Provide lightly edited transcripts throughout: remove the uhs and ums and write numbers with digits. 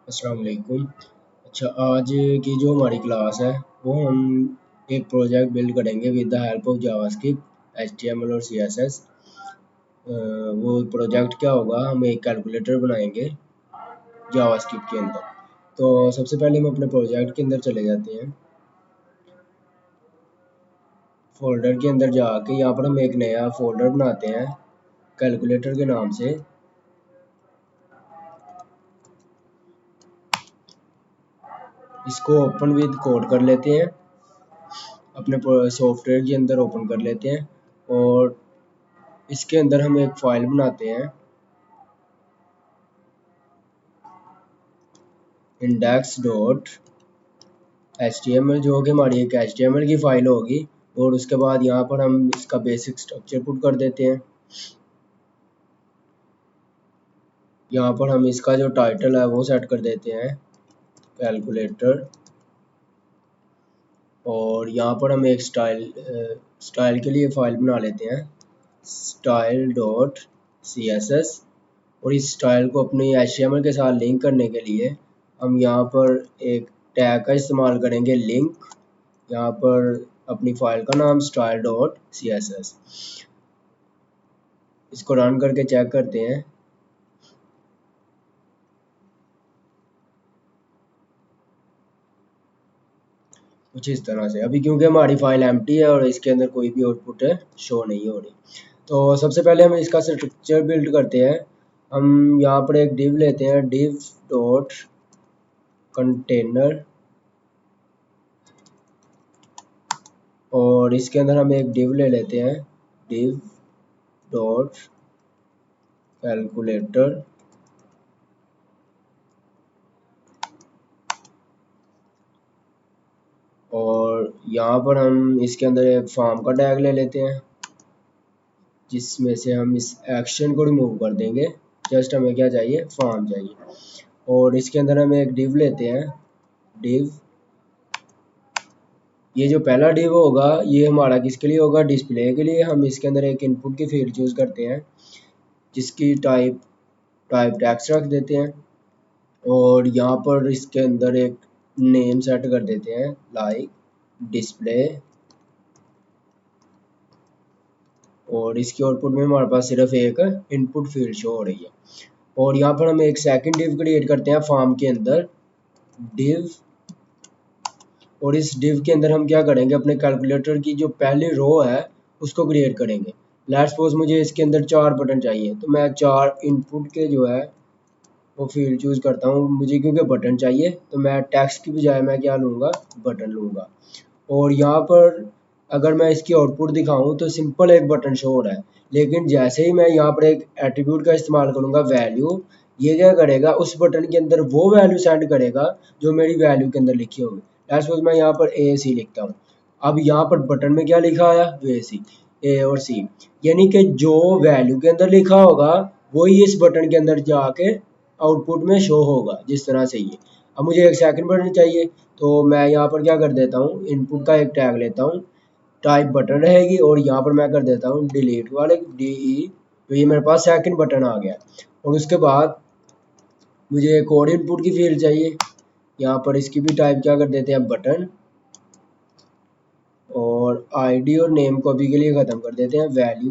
अस्सलाम वालेकुम। अच्छा, आज की जो हमारी क्लास है वो हम एक प्रोजेक्ट बिल्ड करेंगे with the help of JavaScript, HTML और सीएसएस। वो प्रोजेक्ट क्या होगा, हम एक कैलकुलेटर बनाएंगे जावास्क्रिप्ट के अंदर। तो सबसे पहले हम अपने प्रोजेक्ट के अंदर चले जाते हैं। फोल्डर के अंदर जाके यहाँ पर हम एक नया फोल्डर बनाते हैं कैलकुलेटर के नाम से। इसको ओपन विद कोड कर लेते हैं, अपने सॉफ्टवेयर के अंदर ओपन कर लेते हैं और इसके अंदर हम एक फाइल बनाते हैं index.html, जो कि हमारी एक html की फाइल होगी। और उसके बाद यहाँ पर हम इसका बेसिक स्ट्रक्चर पुट कर देते हैं। यहाँ पर हम इसका जो टाइटल है वो सेट कर देते हैं कैलकुलेटर। और यहाँ पर हम एक स्टाइल के लिए फाइल बना लेते हैं style.css। और इस स्टाइल को अपनी HTML के साथ लिंक करने के लिए हम यहाँ पर एक टैग का इस्तेमाल करेंगे, लिंक। यहाँ पर अपनी फाइल का नाम style.css। इसको रन करके चेक करते हैं। कुछ इस तरह से, अभी क्योंकि हमारी फाइल एम्प्टी है और इसके अंदर कोई भी आउटपुट शो नहीं हो रही। तो सबसे पहले हम इसका स्ट्रक्चर बिल्ड करते हैं। हम यहाँ पर एक डिव लेते हैं, डिव डॉट कंटेनर। और इसके अंदर हम एक डिव ले लेते हैं, डिव डॉट कैलकुलेटर। और यहाँ पर हम इसके अंदर एक फॉर्म का टैग ले लेते हैं, जिसमें से हम इस एक्शन को रिमूव कर देंगे। जस्ट हमें क्या चाहिए, फॉर्म चाहिए। और इसके अंदर हम एक डिव लेते हैं, डिव। ये जो पहला डिव होगा ये हमारा किसके लिए होगा, डिस्प्ले के लिए। हम इसके अंदर एक इनपुट की फील्ड चूज करते हैं, जिसकी टाइप टेक्स्ट रख देते हैं। और यहाँ पर इसके अंदर एक नेम सेट कर देते हैं, लाइक डिस्प्ले। और इसके आउटपुट में हमारे पास सिर्फ एक इनपुट फील्ड शो हो रही है। और यहाँ पर हम एक सेकंड डिव क्रिएट करते हैं फॉर्म के अंदर, डिव। और इस डिव के अंदर हम क्या करेंगे, अपने कैलकुलेटर की जो पहली रो है उसको क्रिएट करेंगे। लेट्स सपोज मुझे इसके अंदर 4 बटन चाहिए, तो मैं 4 इनपुट के जो है वो फील्ड चूज करता हूँ। मुझे क्योंकि बटन चाहिए तो मैं टेक्स्ट की बजाय मैं क्या लूँगा, बटन लूँगा। और यहाँ पर अगर मैं इसकी आउटपुट दिखाऊं तो सिंपल एक बटन शो हो रहा है। लेकिन जैसे ही मैं यहाँ पर एक एट्रीब्यूट का इस्तेमाल करूँगा, वैल्यू, ये क्या करेगा, उस बटन के अंदर वो वैल्यू सेंड करेगा जो मेरी वैल्यू के अंदर लिखी होगी। लेट्स सपोज मैं यहाँ पर ए सी लिखता हूँ। अब यहाँ पर बटन में क्या लिखा आया, ए सी, ए और सी। यानी कि जो वैल्यू के अंदर लिखा होगा वही इस बटन के अंदर जाके आउटपुट में शो होगा, जिस तरह से ये। अब मुझे एक सेकंड बटन चाहिए, तो मैं यहाँ पर क्या कर देता हूँ, इनपुट का एक टैग लेता हूँ, टाइप बटन रहेगी। और यहाँ पर मैं कर देता हूँ डिलीट वाले DE। तो ये मेरे पास सेकंड बटन आ गया। और उसके बाद मुझे एक और इनपुट की फील्ड चाहिए। यहाँ पर इसकी भी टाइप क्या कर देते हैं, बटन। और ID और नेम को अभी के लिए ख़त्म कर देते हैं, वैल्यू।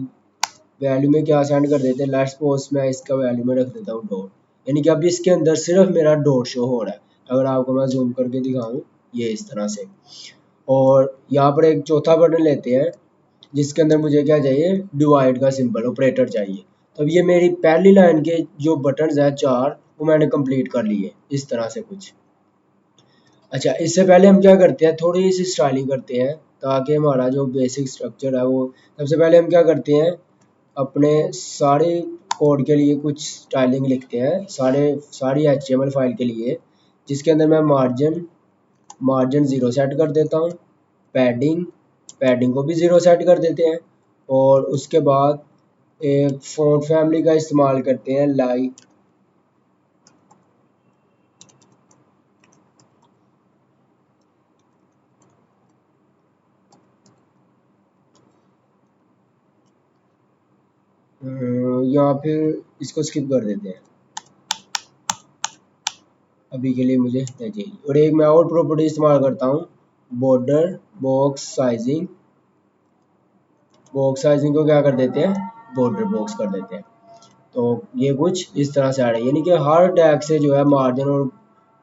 वैल्यू में क्या सेंड कर देते हैं, लेट्स सपोज मैं इसका वैल्यू में रख देता हूँ डॉट। यानी कि अब इसके अंदर सिर्फ मेरा डॉट शो हो रहा है। अगर आपको मैं जूम करके दिखाऊँ, ये इस तरह से। और यहाँ पर एक चौथा बटन लेते हैं, जिसके अंदर मुझे क्या चाहिए, डिवाइड का सिंबल, ऑपरेटर चाहिए। तो अब ये मेरी पहली लाइन के जो बटन है 4, वो मैंने कंप्लीट कर लिए, इस तरह से कुछ। अच्छा, इससे पहले हम क्या करते हैं, थोड़ी सी स्टाइलिंग करते हैं ताकि हमारा जो बेसिक स्ट्रक्चर है वो। सबसे पहले हम क्या करते हैं, अपने सारे कोड के लिए कुछ स्टाइलिंग लिखते हैं, सारी HTML फाइल के लिए, जिसके अंदर मैं मार्जिन 0 सेट कर देता हूँ। पैडिंग को भी 0 सेट कर देते हैं। और उसके बाद एक फ़ॉन्ट फैमिली का इस्तेमाल करते हैं, लाइक या फिर इसको स्किप कर देते हैं। अभी के लिए मुझे नहीं चाहिए। और एक मैं और प्रॉपर्टी इस्तेमाल करता हूँ, border box sizing. Box sizing को क्या कर देते हैं, बॉर्डर बॉक्स कर देते हैं। तो ये कुछ इस तरह से आ रहा है, यानी कि हर टैग से जो है मार्जिन और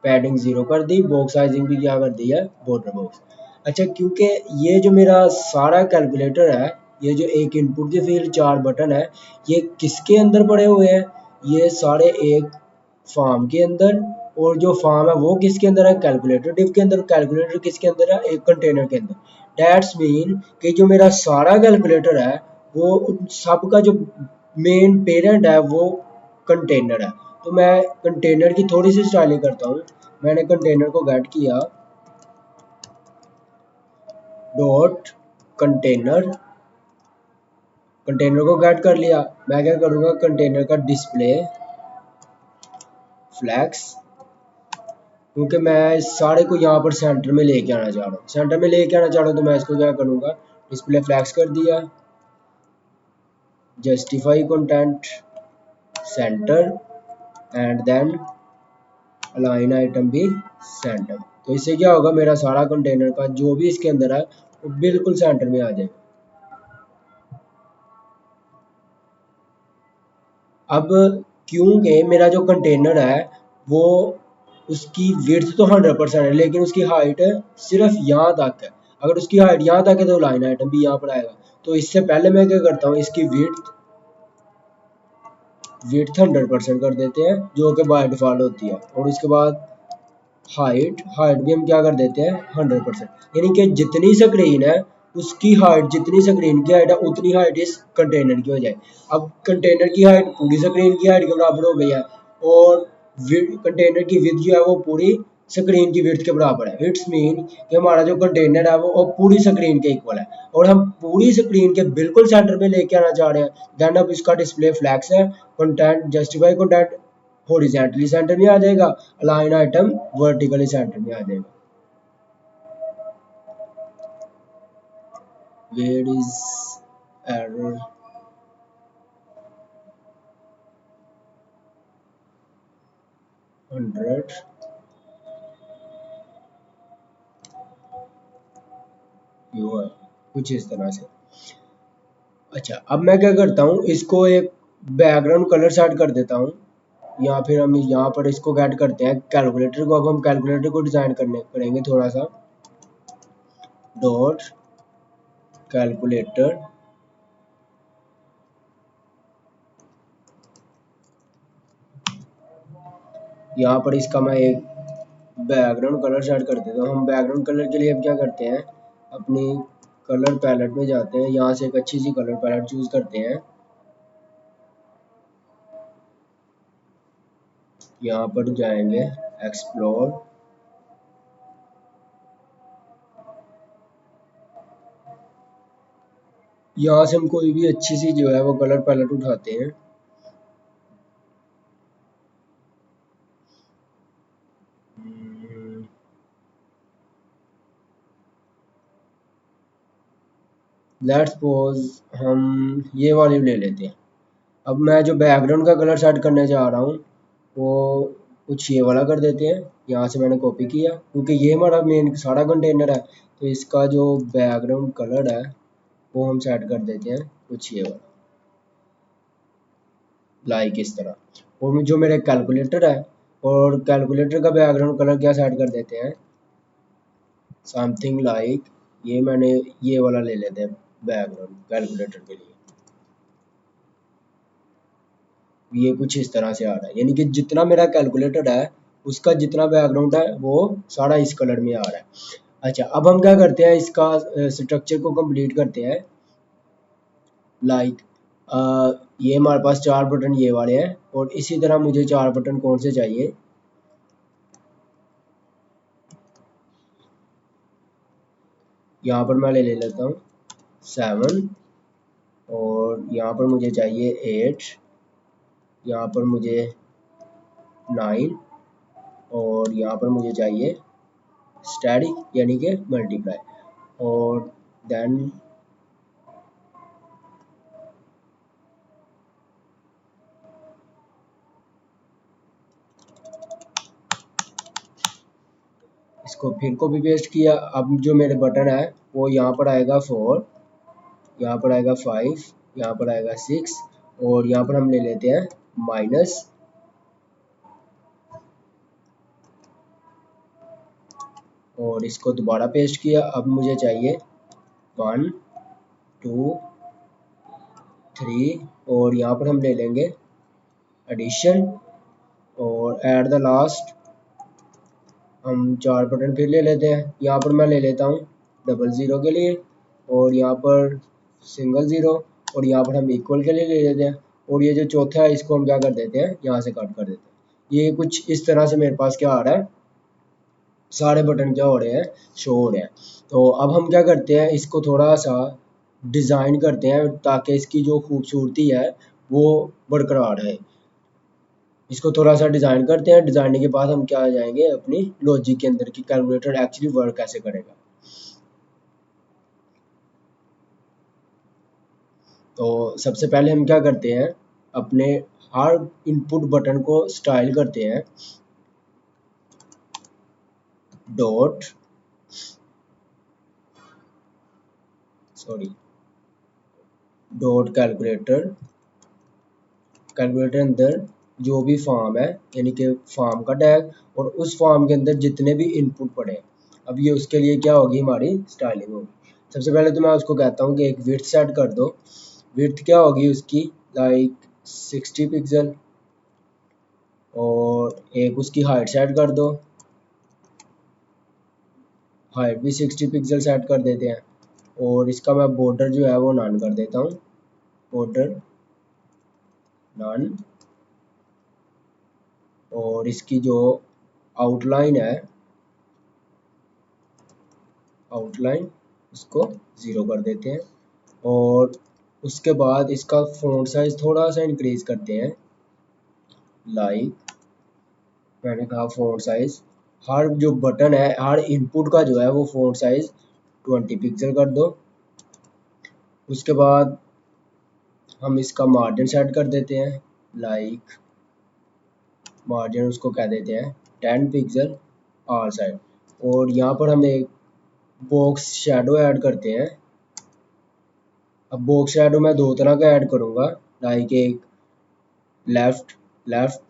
पैडिंग 0 कर दी, बॉक्स साइजिंग भी क्या कर दी है, बॉर्डर बॉक्स। अच्छा, क्योंकि ये जो मेरा सारा कैलकुलेटर है, ये जो एक इनपुट की फील्ड 4 बटन है, ये किसके अंदर पड़े हुए हैं, ये सारे एक फॉर्म के अंदर। और जो फॉर्म है वो किसके अंदर है, कैलकुलेटर डिव के अंदर। कैलकुलेटर किसके अंदर है, एक कंटेनर के अंदर। दैट्स मीन कि जो मेरा सारा कैलकुलेटर है वो उन सब का जो मेन पेरेंट है वो कंटेनर है। तो मैं कंटेनर की थोड़ी सी स्टाइलिंग करता हूँ। मैंने कंटेनर को गेट किया, डॉट कंटेनर, कंटेनर को गेट कर लिया। मैं क्या करूँगा, कंटेनर का डिस्प्ले फ्लैक्स, क्योंकि मैं इस सारे को यहाँ पर सेंटर में लेके आना चाह रहा हूँ, सेंटर में लेके आना चाह रहा हूँ, तो मैं इसको क्या करूँगा, डिस्प्ले फ्लैक्स कर दिया, justify content center and then align item भी सेंटर। तो इससे क्या होगा, मेरा सारा कंटेनर का जो भी इसके अंदर है वो बिल्कुल सेंटर में आ जाएगा। अब क्योंकि मेरा जो कंटेनर है वो उसकी विड्थ तो 100% है, लेकिन उसकी हाइट सिर्फ यहाँ तक है। अगर उसकी हाइट यहाँ तक है तो लाइन आइटम भी यहाँ पर आएगा। तो इससे पहले मैं क्या करता हूँ, इसकी विड्थ विड्थ 100% कर देते हैं, जो कि बाय डिफॉल्ट होती है। और उसके बाद हाइट हाइट भी हम क्या कर देते हैं, 100%। यानी कि जितनी स्क्रीन है उसकी हाइट, जितनी स्क्रीन की हाइट है उतनी हाइट इस कंटेनर की हो जाए। अब कंटेनर की हाइट पूरी स्क्रीन की हाइट के बराबर हो गई है, और कंटेनर की विड्थ जो है वो पूरी स्क्रीन की विड्थ के बराबर है। इट्स मीन कि हमारा जो कंटेनर है वो पूरी स्क्रीन के इक्वल है, और हम पूरी स्क्रीन के बिल्कुल सेंटर में लेके आना चाह रहे हैं। देन अब इसका डिस्प्ले फ्लैक्स है, content justify content horizontally centre में आ जाएगा, अलाइन आइटम वर्टिकली सेंटर में आ जाएगा। वेयर इज एरर, 100 यू है, कुछ इस तरह से। अच्छा, अब मैं क्या करता हूँ, इसको एक बैकग्राउंड कलर सेट कर देता हूँ, या फिर हम यहाँ पर इसको ऐड करते हैं कैलकुलेटर को। अब हम कैलकुलेटर को डिजाइन करने करेंगे थोड़ा सा, डॉट कैलकुलेटर, यहाँ पर इसका मैं एक बैकग्राउंड कलर सेट कर देता हूँ। हम बैकग्राउंड कलर के लिए अब क्या करते हैं, अपनी कलर पैलेट में जाते हैं, यहाँ से एक अच्छी सी कलर पैलेट चूज करते हैं। यहाँ पर जाएंगे एक्सप्लोर, यहाँ से हम कोई भी अच्छी सी जो है वो कलर पैलेट उठाते हैं। लेट्स सपोज हम ये वाली ले लेते हैं। अब मैं जो बैकग्राउंड का कलर सेट करने जा रहा हूँ वो कुछ ये वाला कर देते हैं। यहाँ से मैंने कॉपी किया, क्योंकि ये हमारा मेन सारा कंटेनर है, तो इसका जो बैकग्राउंड कलर है वो हम सेट कर देते हैं कुछ ये वाला, लाइक इस तरह। और जो मेरे कैलकुलेटर है, और कैलकुलेटर का बैकग्राउंड कलर क्या सेट कर देते हैं, समथिंग लाइक ये मैंने ये वाला ले लेते हैं बैकग्राउंड कैलकुलेटर के लिए। ये कुछ इस तरह से आ रहा है, यानी कि जितना मेरा कैलकुलेटर है उसका जितना बैकग्राउंड है वो सारा इस कलर में आ रहा है। अच्छा, अब हम क्या करते हैं, इसका स्ट्रक्चर को कंप्लीट करते हैं। लाइक ये हमारे पास 4 बटन ये वाले हैं, और इसी तरह मुझे 4 बटन कौन से चाहिए, यहाँ पर मैं ले लेता हूँ 7, और यहाँ पर मुझे चाहिए 8, यहाँ पर मुझे 9, और यहाँ पर मुझे चाहिए स्टैटिक यानी कि मल्टीप्लाई, और देन इसको फिर कॉपी पेस्ट किया। अब जो मेरे बटन है वो यहाँ पर आएगा 4, यहाँ पर आएगा 5, यहाँ पर आएगा 6 और यहाँ पर हम ले लेते हैं माइनस और इसको दोबारा पेस्ट किया। अब मुझे चाहिए 1 2 3 और यहाँ पर हम ले लेंगे एडिशन और एट द लास्ट हम 4 बटन फिर ले लेते हैं। यहाँ पर मैं ले लेता हूँ 00 के लिए और यहाँ पर सिंगल 0 और यहाँ पर हम इक्वल के लिए ले लेते हैं और ये जो चौथा है इसको हम क्या कर देते हैं, यहाँ से कट कर देते हैं। ये कुछ इस तरह से मेरे पास क्या आ रहा है, सारे बटन क्या हो रहे हैं, शो हो रहे हैं। तो अब हम क्या करते हैं, इसको थोड़ा सा डिज़ाइन करते हैं ताकि इसकी जो खूबसूरती है वो बरकरार रहे। इसको थोड़ा सा डिज़ाइन करते हैं। डिज़ाइनिंग के बाद हम क्या आ जाएंगे अपनी लॉजिक के अंदर कि कैलकुलेटर एक्चुअली वर्क कैसे करेगा। तो सबसे पहले हम क्या करते हैं, अपने हर इनपुट बटन को स्टाइल करते हैं डॉट कैलकुलेटर अंदर जो भी फॉर्म है यानी कि फॉर्म का टैग और उस फॉर्म के अंदर जितने भी इनपुट पड़े, अब ये उसके लिए क्या होगी, हमारी स्टाइलिंग होगी। सबसे पहले तो मैं उसको कहता हूँ कि एक विड्थ सेट कर दो। विड्थ क्या होगी उसकी, लाइक 60 पिक्सल और एक उसकी हाइट सेट कर दो, हाइट भी 60 पिक्सल सेट कर देते हैं और इसका मैं बॉर्डर जो है वो नन कर देता हूँ, बॉर्डर नन। और इसकी जो आउटलाइन है, आउटलाइन उसको 0 कर देते हैं और उसके बाद इसका फ़ॉन्ट साइज़ थोड़ा सा इंक्रीज करते हैं। लाइक मैंने कहा फ़ॉन्ट साइज़ हर जो बटन है, हर इनपुट का जो है वो फ़ॉन्ट साइज़ 20 पिक्सल कर दो। उसके बाद हम इसका मार्जिन सेट कर देते हैं, लाइक मार्जिन उसको कह देते हैं 10 पिक्सल आर साइड। और यहाँ पर हम एक बॉक्स शेडो ऐड करते हैं। अब बॉक्स शेडो मैं दो तरह का ऐड करूँगा, लाइक एक लेफ्ट लेफ्ट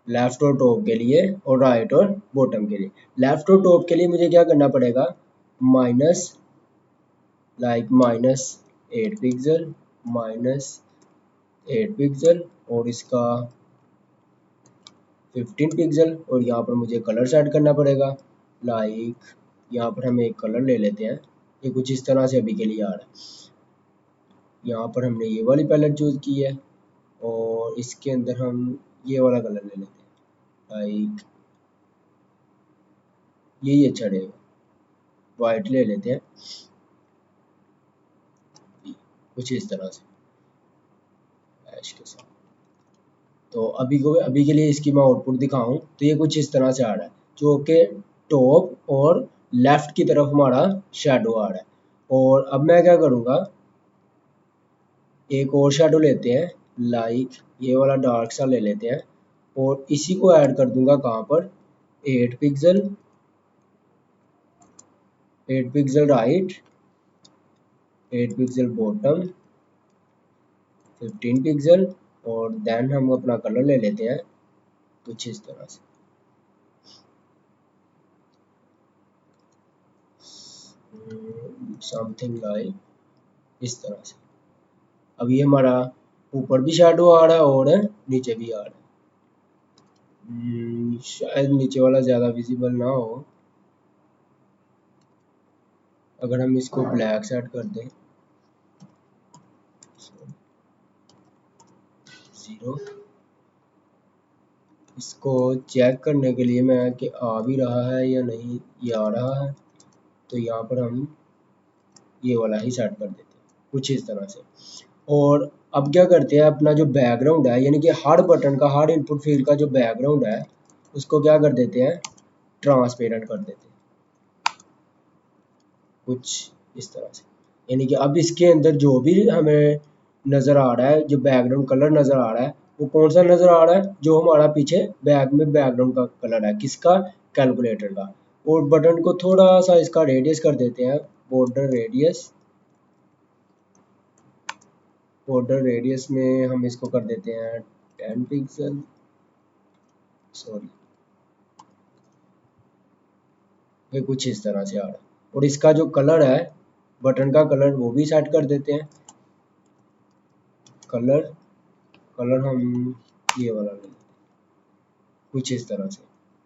लेफ्ट और टॉप के लिए और राइट और बॉटम के लिए। लेफ्ट और टॉप के लिए मुझे क्या करना पड़ेगा, माइनस -8 पिक्सल -8 पिक्सल और इसका 15 पिक्सल और यहाँ पर मुझे कलर सेट करना पड़ेगा। लाइक यहाँ पर हम एक कलर ले लेते हैं, ये कुछ इस तरह से अभी के लिए आ रहा है। यहाँ पर हमने ये वाली पैलेट चूज़ की है और इसके अंदर हम ये वाला कलर ले लेते हैं, लाइक यही अच्छा रहेगा, वाइट ले लेते हैं कुछ इस तरह से ऐश के साथ। तो अभी के लिए इसकी मैं आउटपुट दिखाऊं तो ये कुछ इस तरह से आ रहा है, जो कि टॉप और लेफ्ट की तरफ हमारा शेडो आ रहा है। और अब मैं क्या करूँगा, एक और शेडो लेते हैं, लाइक ये वाला डार्क सा ले लेते हैं और इसी को ऐड कर दूंगा कहाँ पर, 8 pixel right, 8 pixel bottom, 15 pixel और देन हम अपना कलर ले लेते हैं कुछ इस तरह से। समथिंग लाइक इस तरह से। अब ये हमारा ऊपर भी शेडो आ रहा है और नीचे भी आ रहा है। शायद नीचे वाला ज़्यादा विजिबल ना हो, अगर हम इसको ब्लैक सेट कर दें 0। इसको चेक करने के लिए मैं कि आ भी रहा है या नहीं, ये आ रहा है तो यहाँ पर हम ये वाला ही सेट कर देते हैं कुछ इस तरह से। और अब क्या करते हैं, अपना जो बैकग्राउंड है यानी कि हर बटन का, हर इनपुट फील्ड का जो बैकग्राउंड है उसको क्या कर देते हैं, ट्रांसपेरेंट कर देते हैं कुछ इस तरह से। यानी कि अब इसके अंदर जो भी हमें नज़र आ रहा है, जो बैकग्राउंड कलर नज़र आ रहा है वो कौन सा नज़र आ रहा है, जो हमारा पीछे बैक में बैकग्राउंड का कलर है, किसका, कैलकुलेटर का। और बटन को थोड़ा सा इसका रेडियस कर देते हैं, बॉर्डर रेडियस में हम इसको कर देते हैं 10 पिक्सल, सॉरी ये कुछ इस तरह से आ रहा है। और इसका जो कलर है, बटन का कलर, वो भी सेट कर देते हैं। कलर हम ये वाला ले लेते हैं कुछ इस तरह से,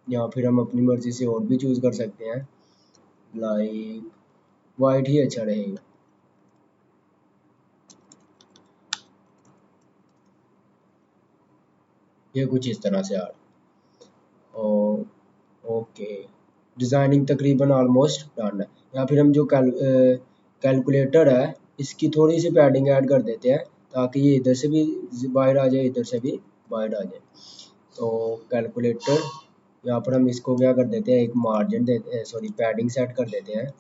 या फिर हम अपनी मर्जी से और भी चूज कर सकते हैं, लाइक वाइट ही अच्छा रहेगा। ये कुछ इस तरह से आ रहा है। और ओके, डिज़ाइनिंग तकरीबन ऑलमोस्ट डन है। या फिर हम जो कैलकुलेटर है, इसकी थोड़ी सी पैडिंग ऐड कर देते हैं ताकि ये इधर से भी बाहर आ जाए, इधर से भी बाहर आ जाए। तो कैलकुलेटर, यहाँ पर हम इसको क्या कर देते हैं, एक मार्जिन देते हैं, सॉरी पैडिंग सेट कर देते हैं,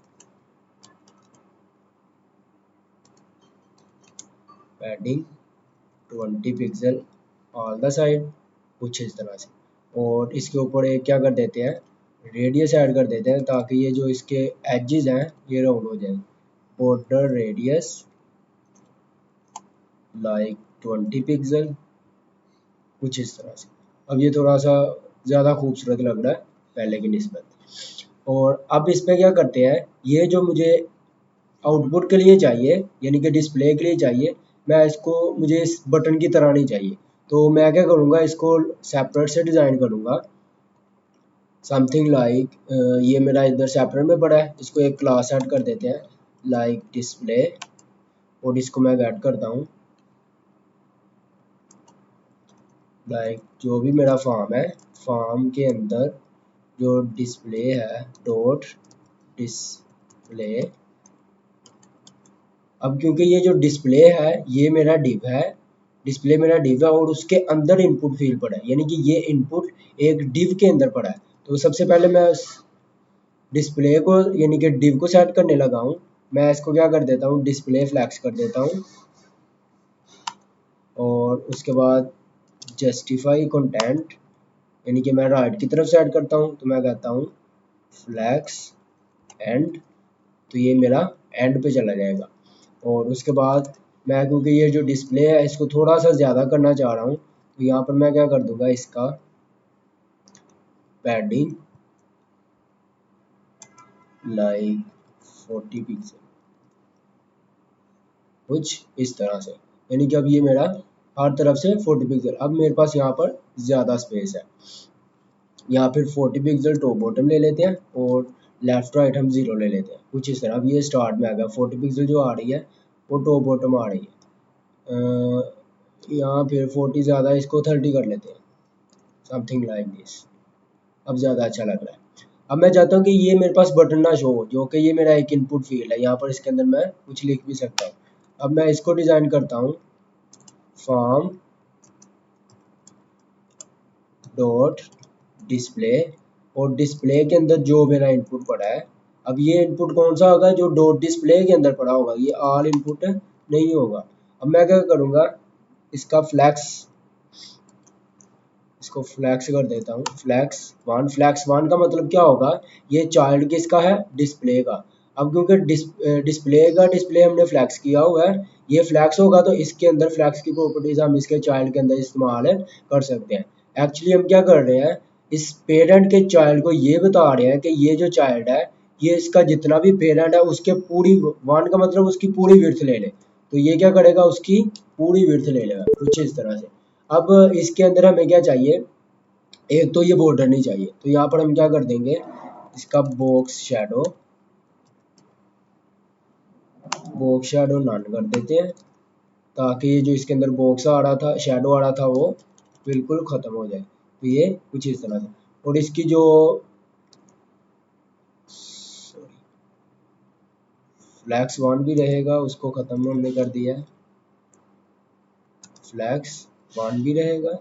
padding 20 pixel on the side, कुछ इस तरह से। और इसके ऊपर एक क्या कर देते हैं, रेडियस ऐड कर देते हैं ताकि ये जो इसके एजेस हैं ये राउंड हो जाए। बॉर्डर रेडियस लाइक 20 पिक्सल, कुछ इस तरह से। अब ये थोड़ा सा ज़्यादा खूबसूरत लग रहा है पहले की निस्बत। और अब इस पे क्या करते हैं, ये जो मुझे आउटपुट के लिए चाहिए, यानी कि डिस्प्ले के लिए चाहिए, मैं इसको, मुझे इस बटन की तरह नहीं चाहिए, तो मैं क्या करूँगा, इसको सेपरेट से डिज़ाइन करूँगा। समथिंग लाइक ये मेरा इधर सेपरेट में पड़ा है, इसको एक क्लास ऐड कर देते हैं लाइक डिस्प्ले, और इसको मैं ऐड करता हूँ लाइक जो भी मेरा फॉर्म है, फॉर्म के अंदर जो डिस्प्ले है डॉट डिस्प्ले। अब क्योंकि ये जो डिस्प्ले है ये मेरा डिव है, डिस्प्ले मेरा डिव है, और उसके अंदर इनपुट फील्ड पड़ा है, यानी कि ये इनपुट एक डिव के अंदर पड़ा है। तो सबसे पहले मैं उस डिस्प्ले को, यानी कि डिव को सेट करने लगा हूँ। मैं इसको क्या कर देता हूँ, डिस्प्ले फ्लैक्स कर देता हूँ, और उसके बाद जस्टिफाई कंटेंट, यानी कि मैं राइट की तरफ सेट करता हूँ, तो मैं कहता हूँ फ्लैक्स एंड, तो ये मेरा एंड पे चला जाएगा। और उसके बाद मैं, क्योंकि ये जो डिस्प्ले है इसको थोड़ा सा ज़्यादा करना चाह रहा हूँ, तो यहाँ पर मैं क्या कर दूँगा, इसका पैडिंग लाइक 40 पिक्सल, कुछ इस तरह से, यानी कि अब ये मेरा हर तरफ से 40 पिक्सल। अब मेरे पास यहाँ पर ज़्यादा स्पेस है, या फिर 40 पिक्सल टॉप बॉटम ले लेते हैं, और लेफ्ट राइट हम 0 ले लेते हैं, कुछ इस तरह। अब ये स्टार्ट में आ गया, 40 पिक्सल जो आ रही है वो टॉप बॉटम आ रही है। यहाँ फिर 40 ज़्यादा, इसको 30 कर लेते हैं, समथिंग लाइक दिस। अब ज़्यादा अच्छा लग रहा है। अब मैं चाहता हूँ कि ये मेरे पास बटन ना शो हो, जो कि ये मेरा एक इनपुट फील्ड है, यहाँ पर इसके अंदर मैं कुछ लिख भी सकता हूँ। अब मैं इसको डिज़ाइन करता हूँ, फॉर्म डॉट डिस्प्ले, और डिस्प्ले के अंदर जो मेरा इनपुट पड़ा है, अब ये इनपुट कौन सा होगा, जो डॉट डिस्प्ले के अंदर पड़ा होगा, ये ऑल इनपुट नहीं होगा। अब मैं क्या करूँगा, इसका फ्लैक्स, इसको फ्लैक्स कर देता हूँ, फ्लैक्स 1 का मतलब क्या होगा, ये चाइल्ड किसका है, डिस्प्ले का। अब क्योंकि डिस्प्ले हमने फ्लैक्स किया हुआ है, ये फ्लैक्स होगा तो इसके अंदर फ्लैक्स की प्रॉपर्टीज हम इसके चाइल्ड के अंदर इस्तेमाल कर सकते हैं। एक्चुअली हम क्या कर रहे हैं, इस पेरेंट के चाइल्ड को ये बता रहे हैं कि ये जो चाइल्ड है, ये इसका जितना भी पेरेंट है उसके पूरी, 1 का मतलब उसकी पूरी विड्थ ले ले, तो ये क्या करेगा, उसकी पूरी विड्थ ले लेगा, कुछ इस तरह से। अब इसके अंदर हमें क्या चाहिए, एक तो ये बॉर्डर नहीं चाहिए, तो यहाँ पर हम क्या कर देंगे, इसका बॉक्स शैडो नन कर देते हैं, ताकि ये जो इसके अंदर बॉक्स आ रहा था, शैडो आ रहा था, वो बिल्कुल ख़त्म हो जाए। तो ये कुछ इस तरह से। और इसकी जो फ्लैक्स 1 भी रहेगा, उसको ख़त्म हमने कर दिया है, फ्लैक्स 1 भी रहेगा,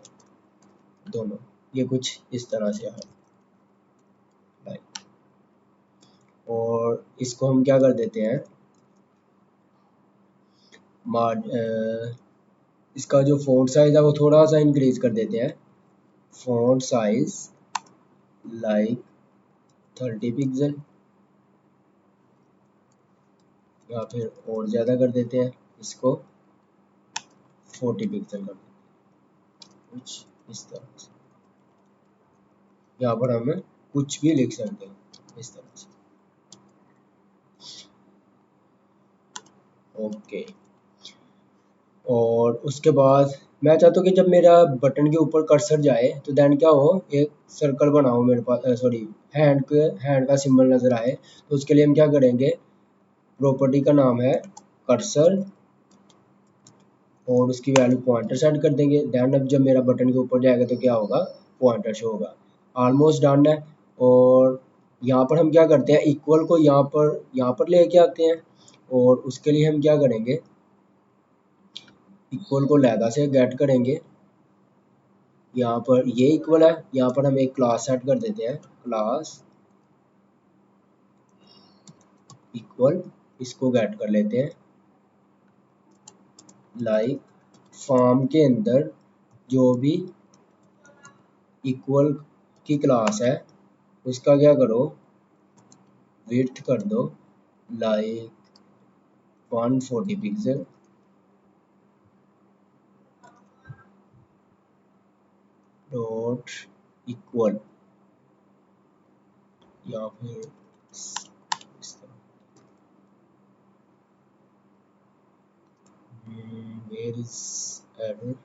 दोनों। ये कुछ इस तरह से है। और इसको हम क्या कर देते हैं, इसका जो फ़ॉन्ट साइज़ है वो थोड़ा सा इंक्रीज़ कर देते हैं, फ़ॉन्ट साइज़ लाइक 30 पिक्सल, या फिर और ज़्यादा कर देते हैं इसको 40 पिक्सल कर देते हैं, कुछ इस तरह से। यहाँ पर हमें कुछ भी लिख सकते हैं इस तरह से। ओके, और उसके बाद मैं चाहता हूँ कि जब मेरा बटन के ऊपर कर्सर जाए तो देन क्या हो, एक सर्कल बनाओ मेरे पास, सॉरी हैंड का सिंबल नज़र आए। तो उसके लिए हम क्या करेंगे, प्रॉपर्टी का नाम है कर्सर और उसकी वैल्यू पॉइंटर सेट कर देंगे। देन अब जब मेरा बटन के ऊपर जाएगा तो क्या होगा, पॉइंटर शो होगा। ऑलमोस्ट डन है। और यहाँ पर हम क्या करते हैं, इक्वल को यहाँ पर लेके आते हैं, और उसके लिए हम क्या करेंगे, इक्वल को लैदा से गेट करेंगे। यहाँ पर ये इक्वल है, यहाँ पर हम एक क्लास सेट कर देते हैं, क्लास इक्वल, इसको गेट कर लेते हैं। लाइक फॉर्म के अंदर जो भी इक्वल की क्लास है उसका क्या करो, विड्थ कर दो लाइक 140 पिक्सल, डॉट इक्वल, या फिर इस तरह, where is error,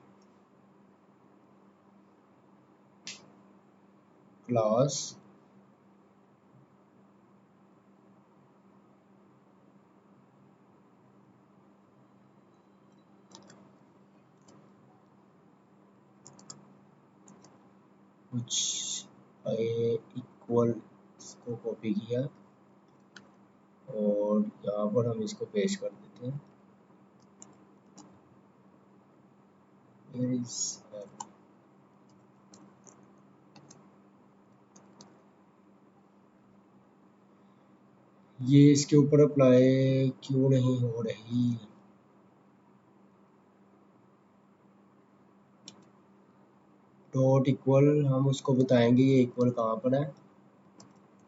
क्लास कुछ इक्वल, इसको कॉपी किया और यहाँ पर हम इसको पेस्ट कर देते हैं। Where is error? ये इसके ऊपर अप्लाई क्यों नहीं हो रही, डॉट इक्वल हम उसको बताएंगे ये इक्वल कहाँ पर है,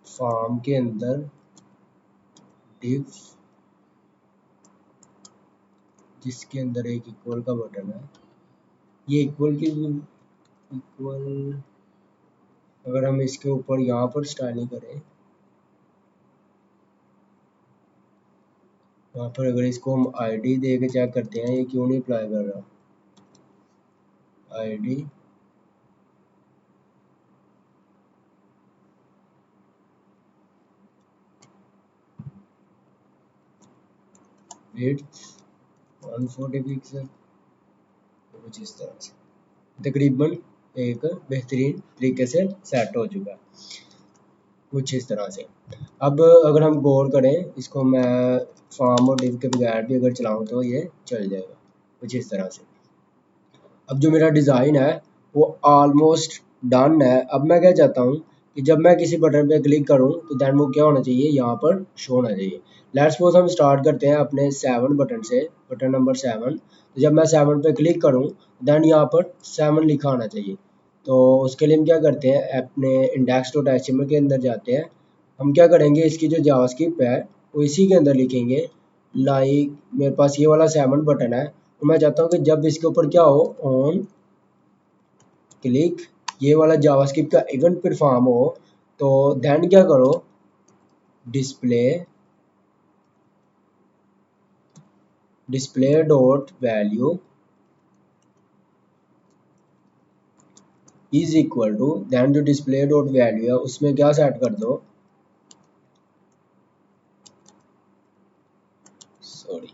फॉर्म के अंदर डिव जिसके अंदर एक इक्वल का बटन है। ये इक्वल की इक्वल अगर हम इसके ऊपर यहाँ पर स्टाइलिंग करें, यहाँ पर अगर इसको हम आईडी दे के चेक करते हैं ये क्यों नहीं अप्लाई कर रहा, आईडी विड्थ 140 पिक्सल, कुछ इस तरह से तकरीबन एक बेहतरीन तरीके से सेट हो चुका है, कुछ इस तरह से। अब अगर हम गौर करें इसको, मैं फॉर्म और डिव के बगैर भी अगर चलाऊं तो ये चल जाएगा कुछ इस तरह से। अब जो मेरा डिज़ाइन है वो ऑलमोस्ट डन है। अब मैं क्या चाहता हूँ कि जब मैं किसी बटन पे क्लिक करूँ तो दैन वो क्या होना चाहिए, यहाँ पर शो होना चाहिए। लेट्स सपोज हम स्टार्ट करते हैं अपने 7 बटन से, बटन नंबर 7। तो जब मैं 7 पे क्लिक करूँ दैन यहाँ पर 7 लिखा होना चाहिए। तो उसके लिए हम क्या करते हैं, अपने index.html के अंदर जाते हैं। हम क्या करेंगे, इसकी जो जावास्क्रिप्ट है वो इसी के अंदर लिखेंगे। लाइक मेरे पास ये वाला 7 बटन है, तो मैं चाहता हूँ कि जब इसके ऊपर क्या हो, ऑन क्लिक ये वाला जावास्क्रिप्ट का इवेंट परफॉर्म हो, तो देन क्या करो, display dot value is equal to, then जो डिस्प्ले डॉट वैल्यू है उसमें क्या सेट कर दो, सॉरी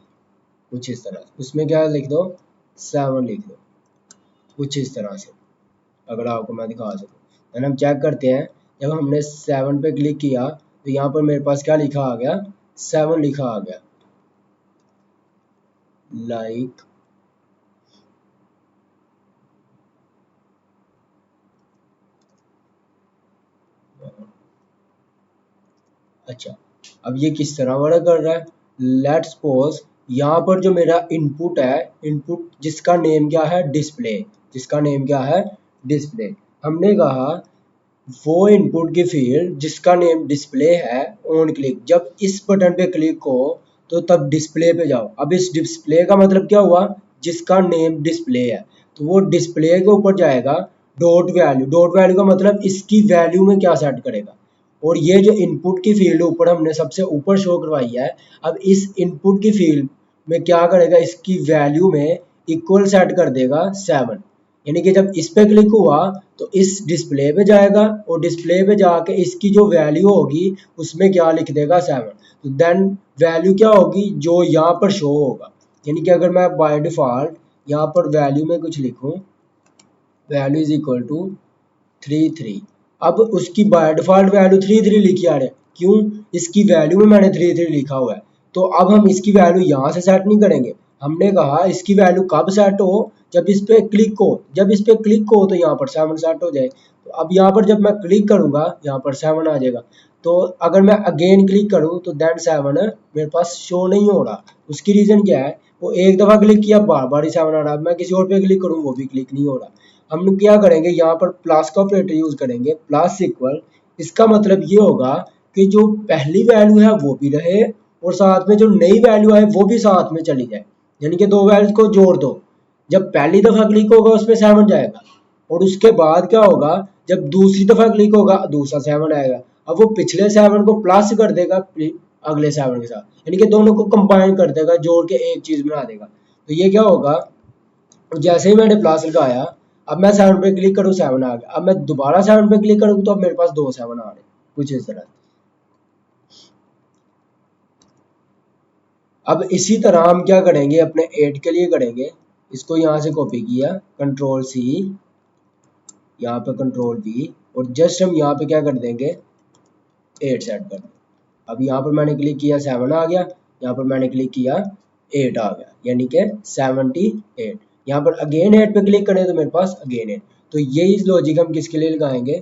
कुछ इस तरह, उसमें क्या लिख दो, 7 लिख दो कुछ इस तरह से, अगर आपको मैं दिखा सकूँ। देन हम चेक करते हैं, जब हमने 7 पे क्लिक किया तो यहाँ पर मेरे पास क्या लिखा आ गया, 7 लिखा आ गया। लाइक अच्छा, अब ये किस तरह वर्क कर रहा है, लेट्स सपोज यहाँ पर जो मेरा इनपुट है, इनपुट जिसका नेम क्या है, डिस्प्ले, जिसका नेम क्या है, डिस्प्ले। हमने कहा वो इनपुट की फील्ड जिसका नेम डिस्प्ले है ऑन क्लिक, जब इस बटन पे क्लिक हो तो तब डिस्प्ले पे जाओ। अब इस डिस्प्ले का मतलब क्या हुआ, जिसका नेम डिस्प्ले है, तो वो डिस्प्ले के ऊपर जाएगा। डॉट वैल्यू का मतलब इसकी वैल्यू में क्या सेट करेगा। और ये जो इनपुट की फील्ड ऊपर हमने सबसे ऊपर शो करवाई है, अब इस इनपुट की फील्ड में क्या करेगा, इसकी वैल्यू में इक्वल सेट कर देगा 7। यानी कि जब इस पे क्लिक हुआ तो इस डिस्प्ले पे जाएगा और डिस्प्ले पे जाके इसकी जो वैल्यू होगी उसमें क्या लिख देगा 7। तो देन वैल्यू क्या होगी जो यहाँ पर शो होगा। यानी कि अगर मैं बाय डिफॉल्ट यहाँ पर वैल्यू में कुछ लिखूं, वैल्यू इज इक्वल टू 3 3, अब उसकी बाय डिफॉल्ट वैल्यू 3 3 लिखी आ रही है। क्यों, इसकी वैल्यू में मैंने 3 3 लिखा हुआ है। तो अब हम इसकी वैल्यू यहाँ से सेट नहीं करेंगे, हमने कहा इसकी वैल्यू कब सेट हो, जब इस पे क्लिक हो। जब इस पे क्लिक हो तो यहाँ पर 7 सेट हो जाए। तो अब यहाँ पर जब मैं क्लिक करूंगा यहाँ पर 7 आ जाएगा। तो अगर मैं अगेन क्लिक करूँ तो देन 7 मेरे पास शो नहीं हो रहा। उसकी रीजन क्या है, वो एक दफा क्लिक किया बार बार ही 7 आ रहा। मैं किसी और पे क्लिक करूँ वो भी क्लिक नहीं हो रहा। हम लोग क्या करेंगे, यहाँ पर प्लस का ऑपरेटर यूज करेंगे, प्लस इक्वल। इसका मतलब ये होगा कि जो पहली वैल्यू है वो भी रहे और साथ में जो नई वैल्यू है वो भी साथ में चली जाए। यानी कि दो वैल्यूज को जोड़ दो। जब पहली दफा क्लिक होगा उसमें 7 जाएगा और उसके बाद क्या होगा, जब दूसरी दफा क्लिक होगा दूसरा 7 आएगा। अब वो पिछले 7 को प्लस कर देगा अगले 7 के साथ, यानी कि दोनों को कंबाइन कर देगा, जोड़ के एक चीज बना देगा। तो ये क्या होगा, जैसे ही मैंने प्लस लगाया अब मैं 7 पे क्लिक करूँ 7 आ गया। अब मैं दोबारा 7 पे क्लिक करूँ तो अब मेरे पास 2 7 आ रहे, कुछ इस तरह। अब इसी तरह हम क्या करेंगे अपने 8 के लिए करेंगे। इसको यहाँ से कॉपी किया, कंट्रोल सी, यहाँ पे कंट्रोल वी, और जस्ट हम यहाँ पे क्या कर देंगे 8 सेट कर देंगे। अब यहाँ पर मैंने क्लिक किया 7 आ गया, यहाँ पर मैंने क्लिक किया 8 आ गया, यानी कि 78। यहाँ पर अगेन 8 पे क्लिक करें तो मेरे पास अगेन 8। तो यही लॉजिक हम किसके लिए लगाएंगे,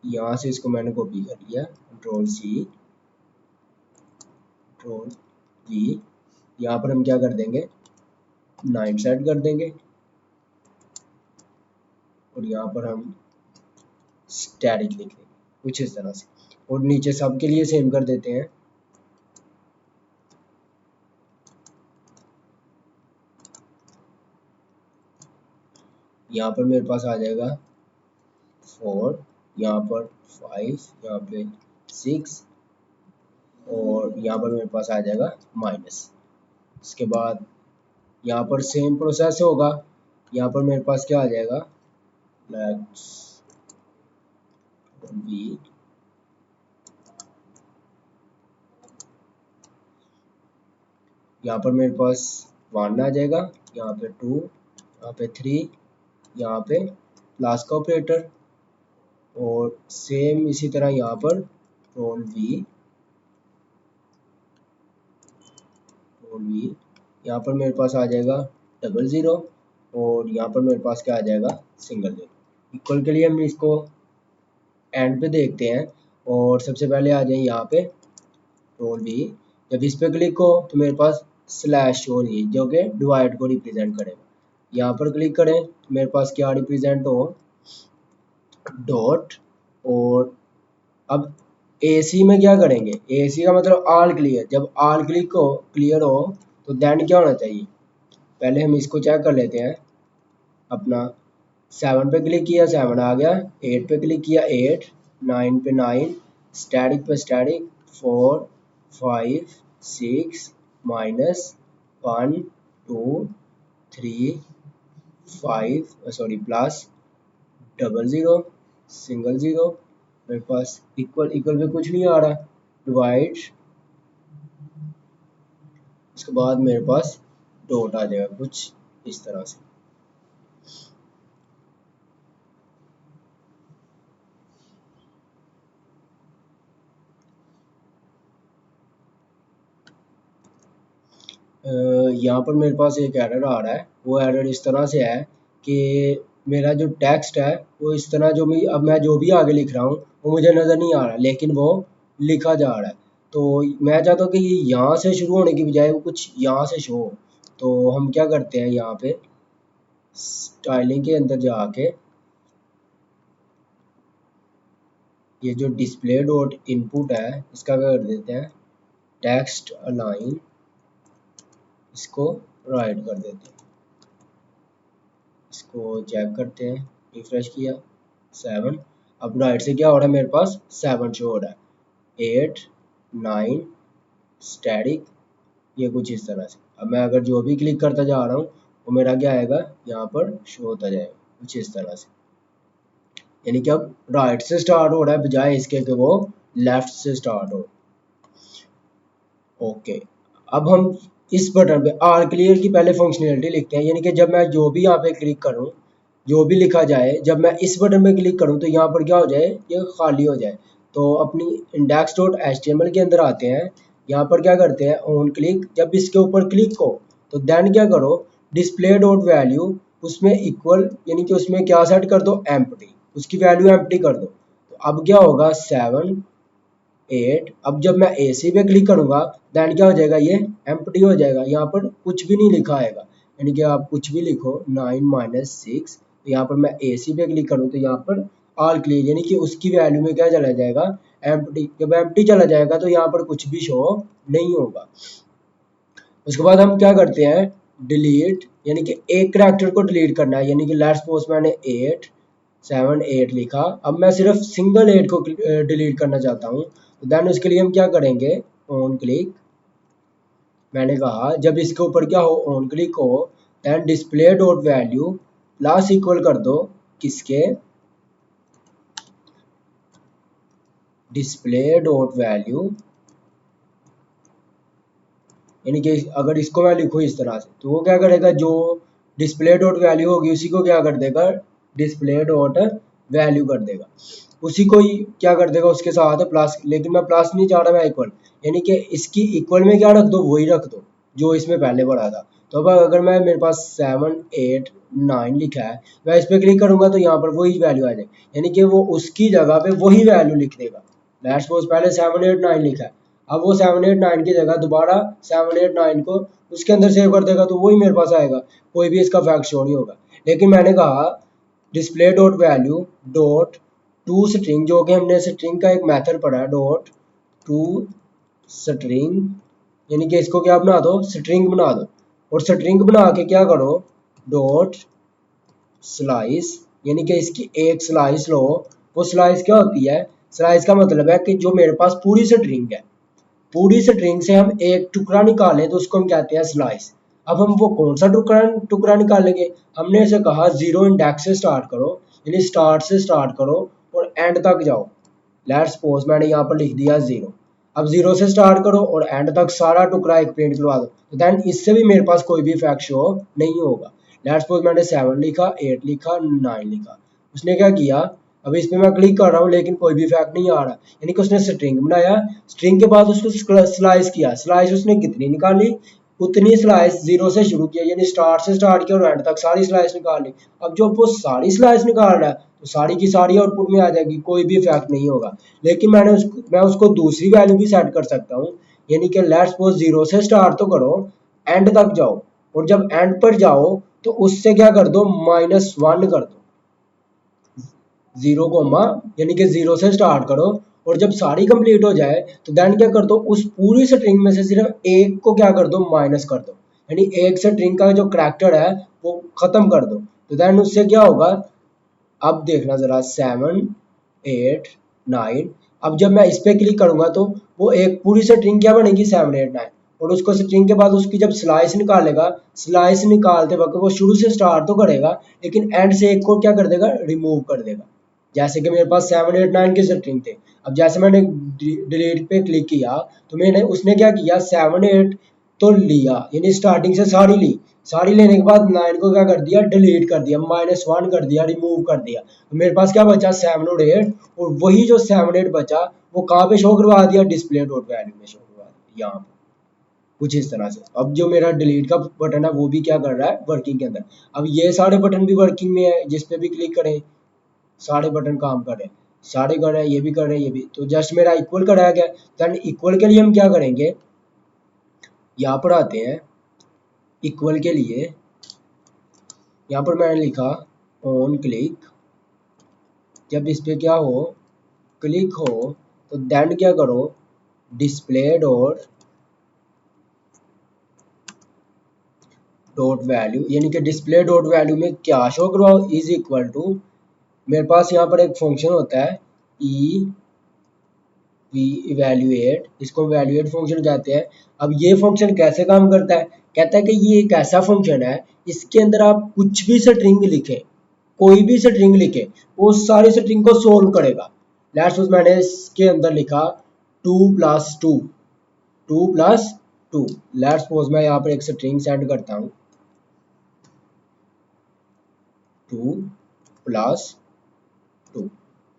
यहाँ से इसको मैंने कॉपी कर लिया, कंट्रोल सी, कंट्रोल वी, यहाँ पर हम क्या कर देंगे 9 सेट कर देंगे और यहाँ पर हम स्टैटिक लिख देंगे कुछ इस तरह से। और नीचे सब के लिए सेम कर देते हैं। यहाँ पर मेरे पास आ जाएगा 4, यहाँ पर 5, यहाँ पे 6 और यहाँ पर मेरे पास आ जाएगा माइनस। इसके बाद यहाँ पर सेम प्रोसेस होगा, यहाँ पर मेरे पास क्या आ जाएगा लेट्स बी, यहाँ पर मेरे पास 1 आ जाएगा, यहाँ पे 2, यहाँ पे 3, यहाँ पे प्लस का ऑपरेटर, और सेम इसी तरह यहाँ पर रोल वी, यहाँ पर मेरे पास आ जाएगा 00 और यहाँ पर मेरे पास क्या आ जाएगा सिंगल 0। इक्वल के लिए हम इसको एंड पे देखते हैं और सबसे पहले आ जाए यहाँ पे रोल वी। जब इस पे क्लिक हो तो मेरे पास स्लैश शो नहीं जो कि डिवाइड को रिप्रेजेंट करेगा। यहाँ पर क्लिक करें तो मेरे पास क्या रिप्रेजेंट हो डॉट। और अब एसी में क्या करेंगे, एसी का मतलब ऑल क्लियर। जब ऑल क्लियर हो तो देन क्या होना चाहिए, पहले हम इसको चेक कर लेते हैं अपना। 7 पे क्लिक किया 7 आ गया, 8 पे क्लिक किया 8, 9 पे 9, स्टैटिक पे static 4 5 6 minus 1 2 3 5 sorry plus 00 single 0। मेरे पास इक्वल पे कुछ नहीं आ रहा, डिवाइड, उसके बाद मेरे पास डॉट आ जाएगा कुछ इस तरह से। यहाँ पर मेरे पास एक एरर आ रहा है, वो एरर इस तरह से है कि मेरा जो टेक्स्ट है वो इस तरह जो भी अब मैं जो भी आगे लिख रहा हूँ वो मुझे नज़र नहीं आ रहा, लेकिन वो लिखा जा रहा है। तो मैं चाहता हूँ कि यहाँ से शुरू होने की बजाय वो कुछ यहाँ से शो हो। तो हम क्या करते हैं यहाँ पे स्टाइलिंग के अंदर जाके ये जो डिस्प्ले डॉट इनपुट है इसका क्या कर देते हैं, टेक्स्ट अलाइन, इसको राइट कर देते हैं। इसको चेक करते हैं, रिफ्रेश किया 7, अब राइट से क्या हो रहा है, मेरे पास 7 शो हो रहा है, 8 9 स्टैटिक, ये कुछ इस तरह से। अब मैं अगर जो भी क्लिक करता जा रहा हूँ वो मेरा क्या आएगा, यहाँ पर शो होता जाएगा कुछ इस तरह से। यानी कि अब राइट से स्टार्ट हो रहा है बजाय इसके कि वो लेफ्ट से स्टार्ट हो। ओके, अब हम इस बटन पे आर क्लियर की पहले फंक्शनैलिटी लिखते हैं, यानी कि जब मैं जो भी यहाँ पे क्लिक करूँ, जो भी लिखा जाए, जब मैं इस बटन पे क्लिक करूँ तो यहाँ पर क्या हो जाए, ये खाली हो जाए। तो अपनी index.html के अंदर आते हैं, यहाँ पर क्या करते हैं, ऑन क्लिक, जब इसके ऊपर क्लिक हो तो देन क्या करो, डिस्प्ले डॉट वैल्यू उसमें इक्वल, यानी कि उसमें क्या सेट कर दो, एम्प्टी, उसकी वैल्यू एम्प्टी कर दो। तो अब क्या होगा 7 8, अब जब मैं AC पे क्लिक करूंगा देन क्या हो जाएगा, ये एम्प्टी हो जाएगा, यहाँ पर कुछ भी नहीं लिखा आएगा। यानी कि आप कुछ भी लिखो 9 - 6, तो यहाँ पर मैं AC पे क्लिक करूँ तो यहाँ पर ऑल क्लियर, यानी कि उसकी वैल्यू में क्या चला जाएगा, एम्प्टी। जब एम्प्टी चला जाएगा तो यहाँ पर कुछ भी शो नहीं होगा। उसके बाद हम क्या करते हैं, डिलीट, यानी कि एक करैक्टर को डिलीट करना है, यानी कि लेट्स सपोज मैंने 8 7 8 लिखा, अब मैं सिर्फ सिंगल 8 को डिलीट करना चाहता हूँ, तो देन उसके लिए हम क्या करेंगे, ऑन क्लिक, मैंने कहा जब इसके ऊपर क्या हो, ऑन क्लिक हो, then display dot value plus equal कर दो किसके, डिस्प्ले डॉट वैल्यू, यानी कि अगर इसको मैं लिखूँ इस तरह से तो वो क्या करेगा, जो डिस्प्ले डॉट वैल्यू होगी उसी को क्या कर देगा, डिस्प्ले डॉट वैल्यू कर देगा, उसी को ही क्या कर देगा उसके साथ प्लस, लेकिन मैं प्लस नहीं चाह रहा, मैं इक्वल, यानी कि इसकी इक्वल में क्या रख दो, वही रख दो जो इसमें पहले पड़ा था। तो अब अगर मैं, मेरे पास 7 8 9 लिखा है, मैं इस पर क्लिक करूंगा तो यहाँ पर वही वैल्यू आ जाएगी, यानी कि वो उसकी जगह पे वही वैल्यू लिख देगा। लेट्स सपोज पहले 7 8 9 लिखा है, अब वो 7 8 9 की जगह दोबारा 7 8 9 को उसके अंदर सेव कर देगा, तो वही मेरे पास आएगा, कोई भी इसका फैक्ट शो नहीं होगा। लेकिन मैंने कहा display dot value dot to string, जो कि हमने स्ट्रिंग का एक मेथड पढ़ा है, डॉट टू स्ट्रिंग, यानी कि इसको क्या बना दो, स्ट्रिंग बना दो, और स्ट्रिंग बना के क्या करो, डॉट स्लाइस, यानी कि इसकी एक स्लाइस लो। वो स्लाइस क्या होती है, स्लाइस का मतलब है कि जो मेरे पास पूरी स्ट्रिंग है, पूरी स्ट्रिंग से हम एक टुकड़ा निकालें तो उसको हम कहते हैं स्लाइस। अब हम वो कौन सा टुकड़ा टुकड़ा निकालेंगे, हमने इसे कहा जीरो इंडेक्स से स्टार्ट करो, यानी स्टार्ट से स्टार्ट करो और एंड तक जाओ। लेट्स सपोज मैंने यहाँ पर लिख दिया 0, अब 0 से स्टार्ट करो और एंड तक सारा टुकड़ा एक प्रिंट करवा दो, तो देन इससे भी मेरे पास कोई भी फैक्ट शो नहीं होगा। लेट्स सपोज मैंने 7 लिखा, 8 लिखा, 9 लिखा, उसने क्या किया, अब इस पे मैं क्लिक कर रहा हूँ लेकिन कोई भी फैक्ट नहीं आ रहा, यानी कि उसने स्ट्रिंग बनाया, स्ट्रिंग के बाद उसको स्लाइस किया, स्लाइस उसने कितनी निकाली, उतनी स्लाइस 0 से शुरू किया, यानी स्टार्ट से स्टार्ट किया और एंड तक सारी स्लाइस निकाल ली। अब जब वो सारी स्लाइस निकाल रहा है तो सारी की सारी आउटपुट में आ जाएगी, कोई भी इफेक्ट नहीं होगा। लेकिन मैं उसको दूसरी वैल्यू भी सेट कर सकता हूँ, यानी कि लेट्स सपोज 0 से स्टार्ट तो करो, एंड तक जाओ, और जब एंड पर जाओ तो उससे क्या कर दो, -1 कर दो, 0, यानी कि 0 से स्टार्ट करो, और जब सारी कंप्लीट हो जाए तो देन क्या कर दो, उस पूरी स्ट्रिंग में से सिर्फ एक को क्या कर दो, माइनस कर दो, यानी एक स्ट्रिंग का जो करैक्टर है वो खत्म कर दो। तो देन उससे क्या होगा, अब देखना जरा 7 8 9, अब जब मैं इस पे क्लिक करूंगा तो वो एक पूरी स्ट्रिंग क्या बनेगी, 7 8 9, और उसको स्ट्रिंग के बाद उसकी जब स्लाइस निकालेगा, स्लाइस निकालते वक्त वो शुरू से स्टार्ट तो करेगा लेकिन एंड से एक को क्या कर देगा, रिमूव कर देगा। जैसे कि मेरे पास 7 8 9 की स्ट्रिंग थे, अब जैसे मैंने डिलीट पे क्लिक किया तो मैंने उसने क्या किया, 7 8 तो लिया, यानी स्टार्टिंग से सारी ली, सारी लेने के बाद 9 को क्या कर दिया, डिलीट कर दिया, -1 कर दिया, रिमूव कर दिया, तो मेरे पास क्या बचा 7 और 8, और वही जो 7 8 बचा वो कहाँ पे शो करवा दिया, डिस्प्ले डॉट वैल्यू में शो करवा दिया, यहाँ पे कुछ इस तरह से। अब जो मेरा डिलीट का बटन है वो भी क्या कर रहा है, वर्किंग के अंदर। अब ये सारे बटन भी वर्किंग में है, जिस पे भी क्लिक करें सारे बटन काम कर रहे हैं, सारे कर रहे हैं, ये भी कर रहे हैं, ये भी, तो जस्ट मेरा इक्वल कराया गया। देन इक्वल के लिए हम क्या करेंगे, यहाँ पर आते हैं, इक्वल के लिए यहाँ पर मैंने लिखा ऑन क्लिक, जब इस पे क्या हो, क्लिक हो, तो देन क्या करो, डिस्प्ले डॉट वैल्यू, यानी कि डिस्प्ले डॉट वैल्यू में क्या शो करवाओ, इज इक्वल टू, मेरे पास यहाँ पर एक फंक्शन होता है ई वी इवेल्युएट, इसको वैल्यूएट फंक्शन कहते हैं। अब ये फंक्शन कैसे काम करता है, कहता है कि ये एक ऐसा फंक्शन है, इसके अंदर आप कुछ भी स्ट्रिंग लिखे, कोई भी स्ट्रिंग लिखे, वो सारी स्ट्रिंग को सोल्व करेगा। लेट्स सपोज मैंने इसके अंदर लिखा 2+2, 2+2, लेट्स सपोज मैं यहाँ पर एक स्ट्रिंग सेंड करता हूँ 2+2।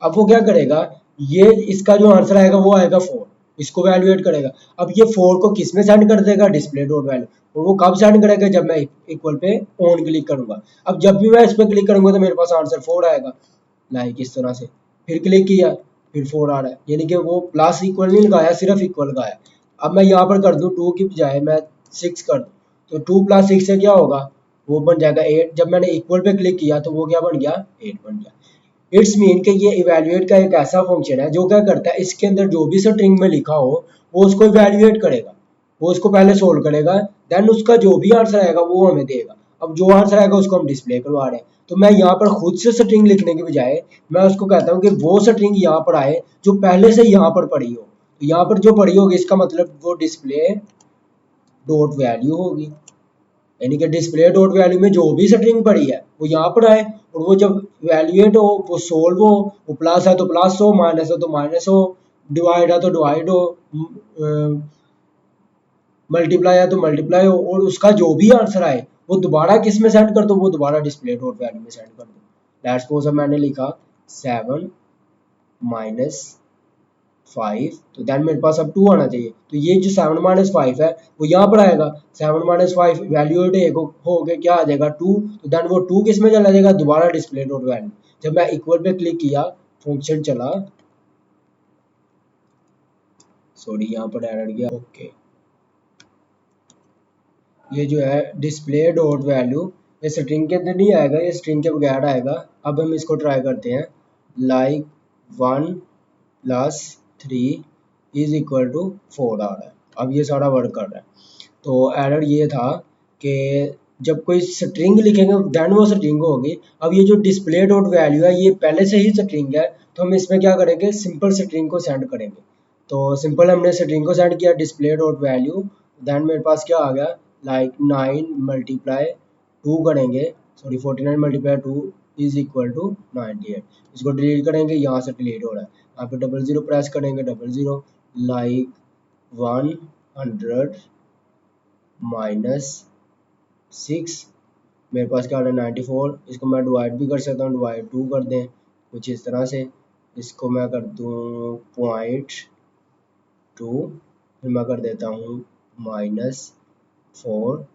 अब वो क्या करेगा, ये इसका जो आंसर आएगा वो आएगा 4, इसको वैल्यूएट करेगा। अब ये 4 को किस में सेंड कर देगा, डिस्प्ले डॉट वैल्यू, और वो कब सेंड करेगा, जब मैं इक्वल पे ऑन क्लिक करूंगा। अब जब भी मैं इस पर क्लिक करूंगा तो मेरे पास आंसर 4 आएगा, लाइक इस तरह से। फिर क्लिक किया, फिर 4 आ रहा है, यानी कि वो प्लस इक्वल नहीं लगाया, सिर्फ इक्वल लगाया। अब मैं यहाँ पर कर दूं 2 की बजाय मैं 6 कर दूं, तो 2+6 से क्या होगा, वो बन जाएगा 8। जब मैंने इक्वल पे क्लिक किया तो वो क्या बन गया, 8 बन गया। इट्स मीन कि ये इवैल्यूएट का एक ऐसा फंक्शन है जो क्या करता है, इसके अंदर जो भी स्ट्रिंग में लिखा हो वो उसको इवैल्यूएट करेगा, वो उसको पहले सोल्व करेगा, देन उसका जो भी आंसर आएगा वो हमें देगा। अब जो आंसर आएगा उसको हम डिस्प्ले करवा रहे हैं, तो मैं यहाँ पर खुद से स्ट्रिंग लिखने के बजाय मैं उसको कहता हूँ कि वो स्ट्रिंग यहाँ पर आए जो पहले से यहाँ पर पड़ी हो, तो यहाँ पर जो पड़ी होगी इसका मतलब वो डिस्प्ले डॉट वैल्यू होगी, यानी कि डिस्प्ले डॉट वैल्यू में जो भी स्ट्रिंग पड़ी है वो यहाँ पर आए, और वो जब वैल्यूएट हो, वो सोल्व हो, वो प्लस है तो प्लस हो, माइनस है तो माइनस हो, डिवाइड है तो डिवाइड हो, मल्टीप्लाई है तो मल्टीप्लाई हो, और उसका जो भी आंसर आए वो दोबारा किस में सेंड कर दो, वो दोबारा डिस्प्ले डॉट वैल्यू में सेंड कर दो। लेट्स सपोज मैंने लिखा 7 माइनस 5, तो देन मेरे पास अब 2 आना चाहिए, तो ये जो 7-5 है वो यहाँ पर आएगा। 7-5 वैल्यू हो गया, क्या आ जाएगा 2, तो देन वो 2 किस में चला जाएगा, दोबारा डिस्प्ले डॉट वैल्यू। जब मैं इक्वल पे क्लिक किया, फंक्शन चला, सॉरी यहाँ पर एरर गया, ओके। ये जो है डिस्प्ले डॉट वैल्यू, ये स्ट्रिंग के अंदर नहीं आएगा, ये स्ट्रिंग के बगैर आएगा। अब हम इसको ट्राई करते हैं, लाइक 1+3 इज इक्वल टू 4 आ रहा है। अब ये सारा वर्क कर रहा है। तो एरर ये था कि जब कोई स्ट्रिंग लिखेंगे देन वो स्ट्रिंग होगी। अब ये जो डिस्प्ले डॉट वैल्यू है ये पहले से ही स्ट्रिंग है, तो हम इसमें क्या करेंगे, सिंपल स्ट्रिंग को सेंड करेंगे। तो सिंपल हमने स्ट्रिंग को सेंड किया डिस्प्ले डॉट वैल्यू, देन मेरे पास क्या आ गया, लाइक 9 मल्टीप्लाई 2 करेंगे, sorry 49 multiply 2 is equal to 98। इसको डिलीट करेंगे, यहाँ से डिलीट हो रहा है, यहाँ पे 00 प्रेस करेंगे, 00, लाइक 100 माइनस 6, मेरे पास क्या आ रहा है 94। इसको मैं डिवाइड भी कर सकता हूँ, डिवाइड 2 कर दें कुछ इस तरह से, इसको मैं कर दूँ 0.2, फिर मैं कर देता हूँ -4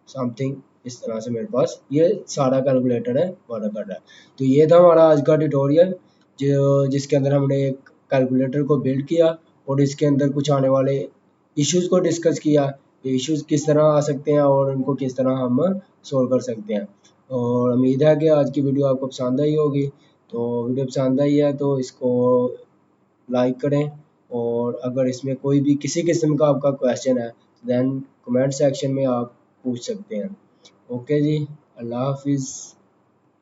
समथिंग, इस तरह से मेरे पास ये सारा कैलकुलेटर है वर्क कर रहा है। तो ये था हमारा आज का ट्यूटोरियल, जो जिसके अंदर हमने एक कैलकुलेटर को बिल्ड किया और इसके अंदर कुछ आने वाले इश्यूज को डिस्कस किया, ये इश्यूज किस तरह आ सकते हैं और उनको किस तरह हम सॉल्व कर सकते हैं। और उम्मीद है कि आज की वीडियो आपको पसंद आई होगी। तो वीडियो पसंद आई है तो इसको लाइक करें, और अगर इसमें कोई भी किसी किस्म का आपका क्वेश्चन है देन कमेंट सेक्शन में आप पूछ सकते हैं। ओके जी, अल्लाह हाफिज़।